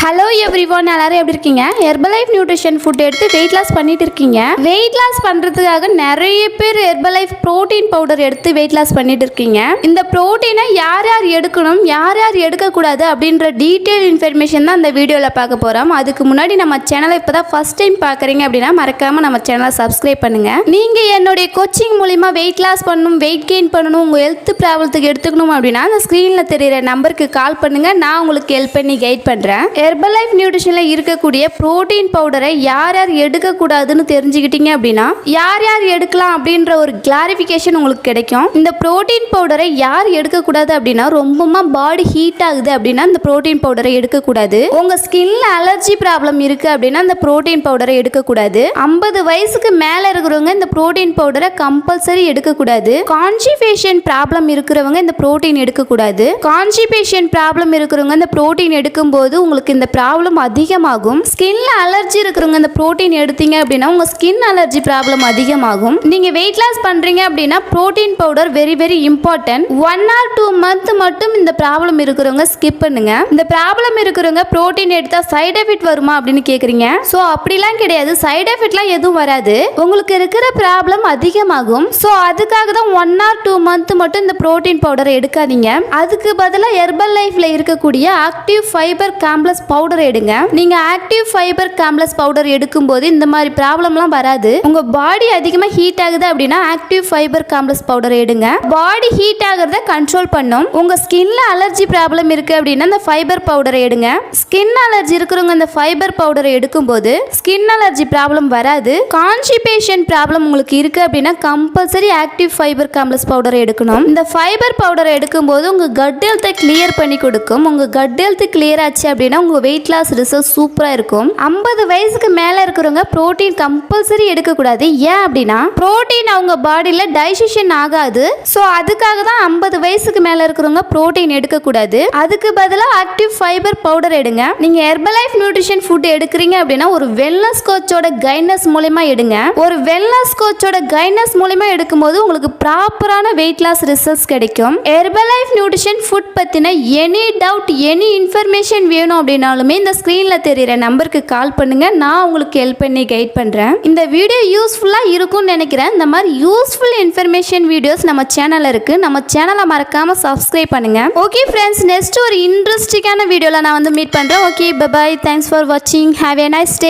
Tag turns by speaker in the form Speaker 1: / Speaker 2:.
Speaker 1: Hello everyone, எல்லாரும் எப்படி இருக்கீங்க? ஹெர்பலைஃப் நியூட்ரிஷன் ஃபுட் எடுத்து வெயிட் லாஸ் பண்ணிட்டு இருக்கீங்க. வெயிட் லாஸ் பண்ணுறதுக்காக நிறைய பேர் ஹெர்பலைஃப் ப்ரோட்டீன் பவுடர் எடுத்து வெயிட் லாஸ் பண்ணிட்டு இருக்கீங்க. இந்த ப்ரோட்டீனை யார் யார் எடுக்கணும், யார் யார் எடுக்கக்கூடாது அப்படின்ற டீட்டெயில் இன்ஃபர்மேஷன் தான் இந்த வீடியோவில் பார்க்க போகிறோம். அதுக்கு முன்னாடி நம்ம சேனலை இப்போ தான் ஃபஸ்ட் டைம் பார்க்குறீங்க அப்படின்னா மறக்காமல் நம்ம சேனலை சப்ஸ்கிரைப் பண்ணுங்கள். நீங்கள் என்னுடைய கோச்சிங் மூலிமா வெயிட் லாஸ் பண்ணணும், வெயிட் கெயின் பண்ணணும், உங்கள் ஹெல்த் ப்ராப்ளத்துக்கு எடுத்துக்கணும் அப்படின்னா அந்த ஸ்க்ரீனில் தெரிகிற நம்பருக்கு கால் பண்ணுங்கள். நான் உங்களுக்கு ஹெல்ப் பண்ணி கைட் பண்ணுறேன். ஹெர்பலைஃப் நியூட்ரிஷனில் இருக்கக்கூடிய புரோட்டீன் பவுடரை யார் யார் எடுக்கக்கூடாதுன்னு தெரிஞ்சுக்கிட்டீங்க அப்படின்னா யார் யார் எடுக்கலாம் அப்படின்ற ஒரு கிளாரிஃபிகேஷன் உங்களுக்கு கிடைக்கும். இந்த புரோட்டீன் பவுடரை யார் எடுக்கக்கூடாது அப்படின்னா ரொம்பமா பாடி ஹீட் ஆகுது அப்படின்னா இந்த புரோட்டீன் பவுடரை எடுக்கக்கூடாது. உங்கள் ஸ்கின்ல அலர்ஜி ப்ராப்ளம் இருக்குது அப்படின்னா இந்த புரோட்டீன் பவுடரை எடுக்கக்கூடாது. 50 வயசுக்கு மேலே இருக்கிறவங்க இந்த புரோட்டீன் பவுடரை கம்பல்சரி எடுக்கக்கூடாது. கான்ஸ்டிபேஷன் ப்ராப்ளம் இருக்கிறவங்க இந்த புரோட்டீன் எடுக்கக்கூடாது. கான்ஸ்டிபேஷன் ப்ராப்ளம் இருக்கிறவங்க இந்த புரோட்டீன் எடுக்கும்போது உங்களுக்கு இந்த ப்ராப்ளம் அதிகமாகும். ஸ்கின்ல அலர்ஜி இருக்கிறவங்க இந்த புரோட்டீன் எடுத்தீங்க அப்படின்னா உங்க ஸ்கின் அலர்ஜி ப்ராப்ளம் அதிகமாகும். நீங்க வெயிட் லாஸ் பண்றீங்க அப்படின்னா protein powder very very important. 1 or 2 month மட்டும் இந்த ப்ராப்ளம் இருக்கிறவங்க ஸ்கிப் பண்ணுங்க. இந்த ப்ராப்ளம் இருக்கிறவங்க புரோட்டீன் எடுத்தா சைடு எஃபெக்ட் வருமா அப்படின்னு கேக்குறீங்க. ஸோ அப்படிலாம் கிடையாது, சைடு எஃபெக்ட்லாம் எதுவும் வராது. உங்களுக்கு இருக்கிற ப்ராப்ளம் அதிகமாகும். ஸோ அதுக்காக தான் 1 or 2 month மட்டும் இந்த புரோட்டீன் பவுடரை எடுக்காதீங்க. அதுக்கு பதிலாக ஹெர்பல் லைஃப்ல இருக்கக்கூடிய ஆக்டிவ் ஃபைபர் காம்ப்ளெக்ஸ் பவுடர் எடுங்க. நீங்க ஆக்டிவ் ஃபைபர் காம்ப்ளெக்ஸ் பவுடர் எடுக்கும்போது இந்த மாதிரி ப்ராப்ளம்லாம் வராது. உங்க பாடி அதிகமாக ஹீட் ஆகுது அப்படின்னா ஆக்டிவ் ஃபைபர் காம்ப்ளெக்ஸ் பவுடர் எடுங்க. பாடி ஹீட் ஆகிறத கண்ட்ரோல் பண்ணும். உங்க ஸ்கின்ல அலர்ஜி ப்ராப்ளம் இருக்கு அப்படின்னா இந்த ஃபைபர் பவுடரை எடுங்க. ஸ்கின் அலர்ஜி இருக்கிறவங்க இந்த ஃபைபர் பவுடரை எடுக்கும்போது ஸ்கின் அலர்ஜி ப்ராப்ளம் வராது. கான்ஸ்டிபேஷன் ப்ராப்ளம் உங்களுக்கு இருக்கு அப்படின்னா கம்பல்சரி ஆக்டிவ் ஃபைபர் காம்ப்ளெக்ஸ் பவுடரை எடுக்கணும். இந்த ஃபைபர் பவுடரை எடுக்கும்போது உங்க கட் ஹெல்த்தை கிளியர் பண்ணி கொடுக்கும். உங்க கட் ஹெல்த் கிளியர் ஆச்சு அப்படின்னா உங்க வெயிட் லாஸ் ரிசல்ட் சூப்பரா இருக்கும். 50 வயசுக்கு மேல இருக்கிறவங்க புரோட்டீன் கம்பல்சரி எடுக்கக்கூடாது. ஏன் அப்படின்னா புரோட்டீன் அவங்க பாடியில டைஜஷன் ஆகாது. ஸோ அதுக்காக தான் 50 வயசுக்கு மேல இருக்கிறவங்க புரோட்டீன் எடுக்கக்கூடாது. அதுக்கு பதிலாக ஆக்டிவ் ஃபைபர் பவுடர் எடுங்க. நீங்க ஹெர்பலைஃப் நியூட்ரிஷன் ஃபுட் எடுக்கிறீங்க அப்படின்னா ஒரு வெல்னஸ் கோச்சோட கைடன்ஸ் மூலமா எடுங்க. ஒரு வெல்னஸ் கோச்சோட கைடன்ஸ் மூலமா எடுக்கும்போது உங்களுக்கு ப்ராப்பரான வெயிட் லாஸ் ரிசல்ட்ஸ் கிடைக்கும். ஹெர்பலைஃப் நியூட்ரிஷன் ஃபுட் பத்தின எனி டவுட், எனி இன்ஃபர்மேஷன் வேணும் அப்படின்னாலுமே இந்த ஸ்க்ரீன்ல தெரியுற நம்பருக்கு கால் பண்ணுங்க. நான் உங்களுக்கு ஹெல்ப் பண்ணி கைட் பண்றேன். இந்த வீடியோ யூஸ்ஃபுல்லா இருக்கும்னு நினைக்கிறேன். இந்த மாதிரி யூஸ்ஃபுல் இன்ஃபர்மேஷன் வீடியோஸ் நம்ம சேனல்ல இருக்கு. நம்ம சேனலை மறக்காம சப்ஸ்கிரைப் பண்ணுங்க. ஓகே ஃப்ரெண்ட்ஸ், நெக்ஸ்ட் ஒரு இன்ட்ரெஸ்டிங்கான வீடியோல நான் மீட் பண்றேன். Okay, bye bye. Thanks for வாட்சிங். Have a nice day.